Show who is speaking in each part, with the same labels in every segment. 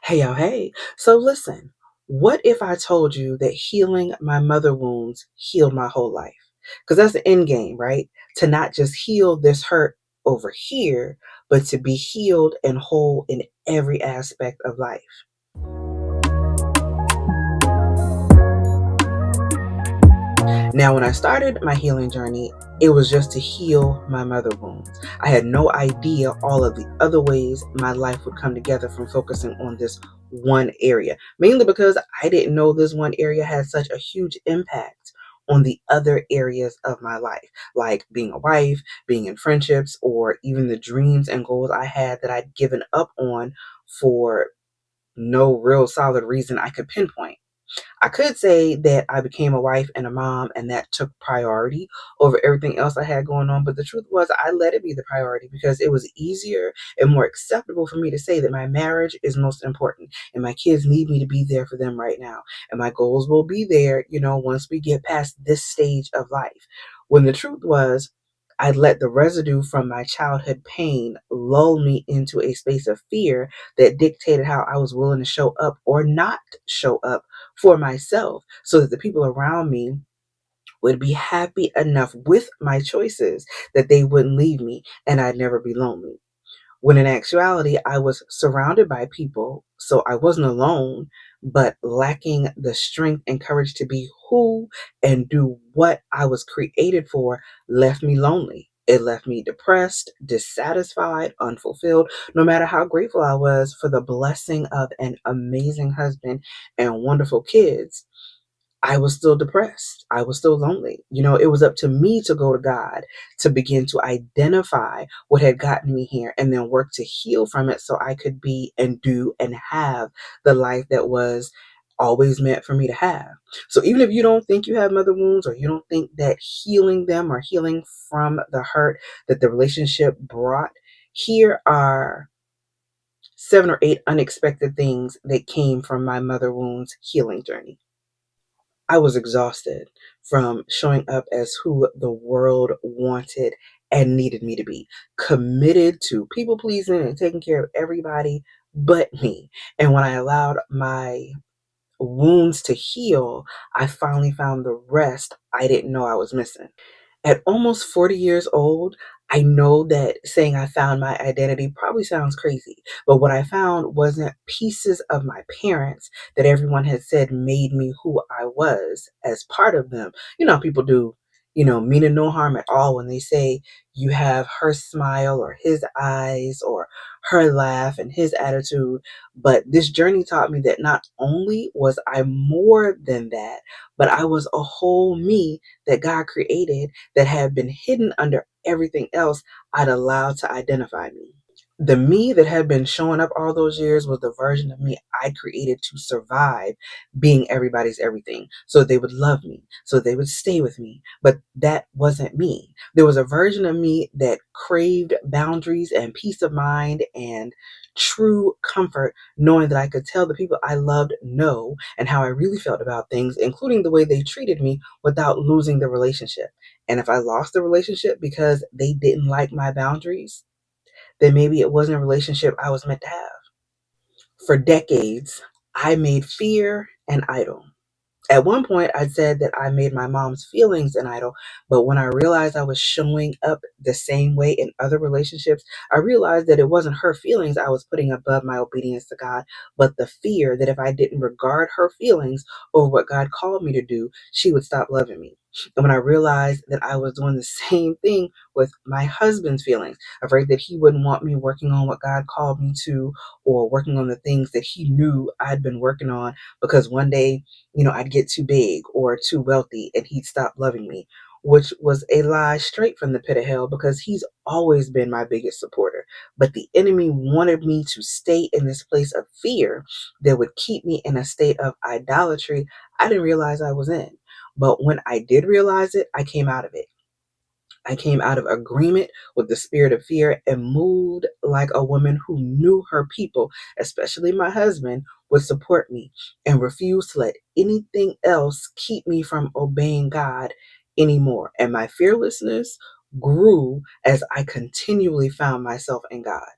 Speaker 1: Hey, yo, hey. So listen, what if I told you that healing my mother wounds healed my whole life? Because that's the end game, right? To not just heal this hurt over here, but to be healed and whole in every aspect of life. Now, when I started my healing journey, it was just to heal my mother wounds. I had no idea all of the other ways my life would come together from focusing on this one area, mainly because I didn't know this one area had such a huge impact on the other areas of my life, like being a wife, being in friendships, or even the dreams and goals I had that I'd given up on for no real solid reason I could pinpoint. I could say that I became a wife and a mom and that took priority over everything else I had going on. But the truth was, I let it be the priority because it was easier and more acceptable for me to say that my marriage is most important and my kids need me to be there for them right now. And my goals will be there, once we get past this stage of life. When the truth was, I let the residue from my childhood pain lull me into a space of fear that dictated how I was willing to show up or not show up for myself so that the people around me would be happy enough with my choices that they wouldn't leave me and I'd never be lonely. When in actuality, I was surrounded by people, so I wasn't alone, but lacking the strength and courage to be who and do what I was created for left me lonely. It left me depressed, dissatisfied, unfulfilled, no matter how grateful I was for the blessing of an amazing husband and wonderful kids. I was still depressed. I was still lonely. It was up to me to go to God to begin to identify what had gotten me here and then work to heal from it so I could be and do and have the life that was always meant for me to have. So even if you don't think you have mother wounds or you don't think that healing them or healing from the hurt that the relationship brought, here are 7 or 8 unexpected things that came from my mother wounds healing journey. I was exhausted from showing up as who the world wanted and needed me to be, committed to people pleasing and taking care of everybody but me. And when I allowed my wounds to heal, I finally found the rest I didn't know I was missing. At almost 40 years old, I know that saying I found my identity probably sounds crazy, but what I found wasn't pieces of my parents that everyone had said made me who I was as part of them. How people do, meaning no harm at all when they say you have her smile or his eyes or her laugh and his attitude. But this journey taught me that not only was I more than that, but I was a whole me that God created that had been hidden under everything else I'd allowed to identify me. The me that had been showing up all those years was the version of me I created to survive being everybody's everything. So they would love me, so they would stay with me. But that wasn't me. There was a version of me that craved boundaries and peace of mind and true comfort, knowing that I could tell the people I loved no and how I really felt about things, including the way they treated me without losing the relationship. And if I lost the relationship because they didn't like my boundaries, then maybe it wasn't a relationship I was meant to have. For decades, I made fear an idol. At one point, I said that I made my mom's feelings an idol, but when I realized I was showing up the same way in other relationships, I realized that it wasn't her feelings I was putting above my obedience to God, but the fear that if I didn't regard her feelings over what God called me to do, she would stop loving me. And when I realized that I was doing the same thing with my husband's feelings, afraid that he wouldn't want me working on what God called me to or working on the things that he knew I'd been working on because one day I'd get too big or too wealthy and he'd stop loving me, which was a lie straight from the pit of hell because he's always been my biggest supporter. But the enemy wanted me to stay in this place of fear that would keep me in a state of idolatry I didn't realize I was in. But when I did realize it, I came out of it. I came out of agreement with the spirit of fear and moved like a woman who knew her people, especially my husband, would support me and refused to let anything else keep me from obeying God anymore. And my fearlessness grew as I continually found myself in God.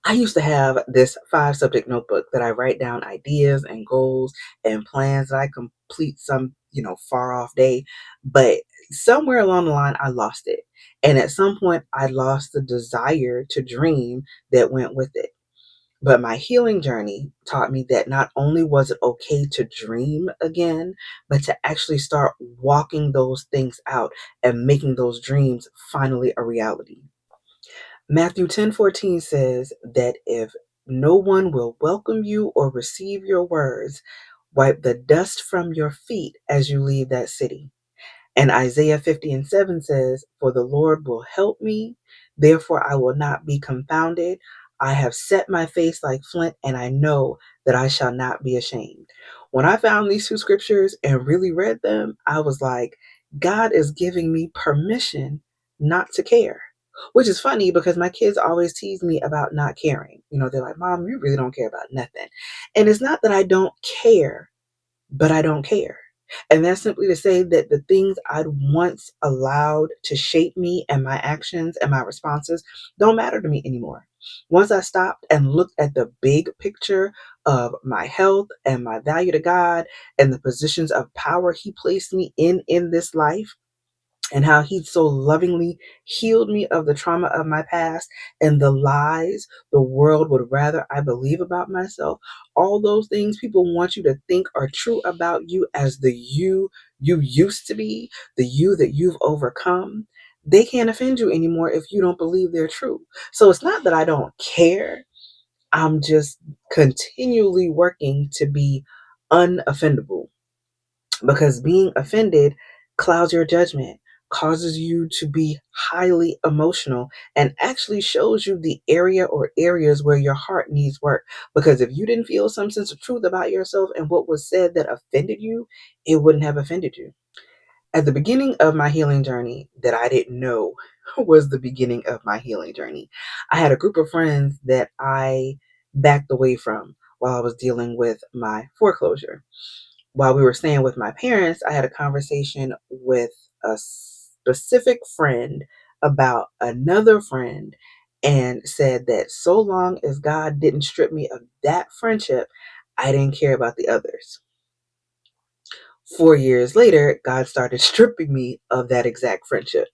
Speaker 1: I used to have this 5 subject notebook that I write down ideas and goals and plans that I complete some, far off day. But somewhere along the line, I lost it. And at some point, I lost the desire to dream that went with it. But my healing journey taught me that not only was it okay to dream again, but to actually start walking those things out and making those dreams finally a reality. Matthew 10:14 says that if no one will welcome you or receive your words, wipe the dust from your feet as you leave that city. And Isaiah 50:7 says, "For the Lord will help me, therefore I will not be confounded. I have set my face like flint, and I know that I shall not be ashamed." When I found these 2 scriptures and really read them, I was like, God is giving me permission not to care. Which is funny because my kids always tease me about not caring. They're like, Mom, you really don't care about nothing. And it's not that I don't care, but I don't care. And that's simply to say that the things I'd once allowed to shape me and my actions and my responses don't matter to me anymore. Once I stopped and looked at the big picture of my health and my value to God and the positions of power He placed me in this life, and how He so lovingly healed me of the trauma of my past and the lies the world would rather I believe about myself. All those things people want you to think are true about you as the you used to be, the you that you've overcome. They can't offend you anymore if you don't believe they're true. So it's not that I don't care. I'm just continually working to be unoffendable, because being offended clouds your judgment, causes you to be highly emotional, and actually shows you the area or areas where your heart needs work. Because if you didn't feel some sense of truth about yourself and what was said that offended you, it wouldn't have offended you. At the beginning of my healing journey, that I didn't know was the beginning of my healing journey, I had a group of friends that I backed away from while I was dealing with my foreclosure. While we were staying with my parents, I had a conversation with a specific friend about another friend and said that so long as God didn't strip me of that friendship, I didn't care about the others. 4 years later, God started stripping me of that exact friendship.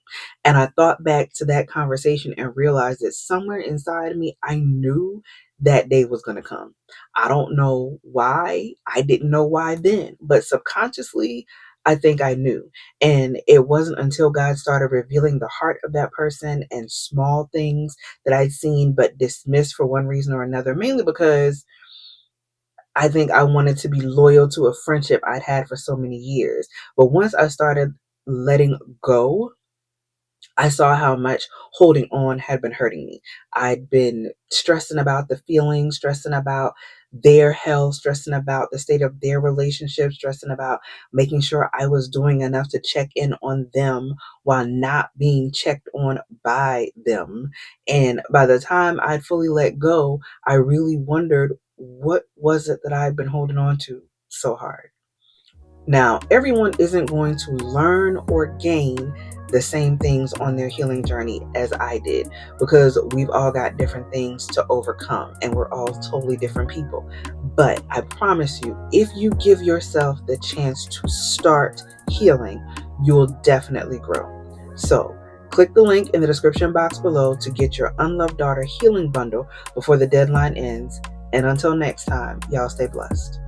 Speaker 1: And I thought back to that conversation and realized that somewhere inside of me, I knew that day was going to come. I don't know why. I didn't know why then, but subconsciously, I think I knew. And it wasn't until God started revealing the heart of that person and small things that I'd seen but dismissed for one reason or another, mainly because I think I wanted to be loyal to a friendship I'd had for so many years. But once I started letting go, I saw how much holding on had been hurting me. I'd been stressing about the feelings, stressing about their health, stressing about the state of their relationship, stressing about making sure I was doing enough to check in on them while not being checked on by them. And by the time I'd fully let go, I really wondered, what was it that I'd been holding on to so hard? Now, everyone isn't going to learn or gain the same things on their healing journey as I did, because we've all got different things to overcome and we're all totally different people. But I promise you, if you give yourself the chance to start healing, you'll definitely grow. So, click the link in the description box below to get your Unloved Daughter healing bundle before the deadline ends. And until next time, y'all stay blessed.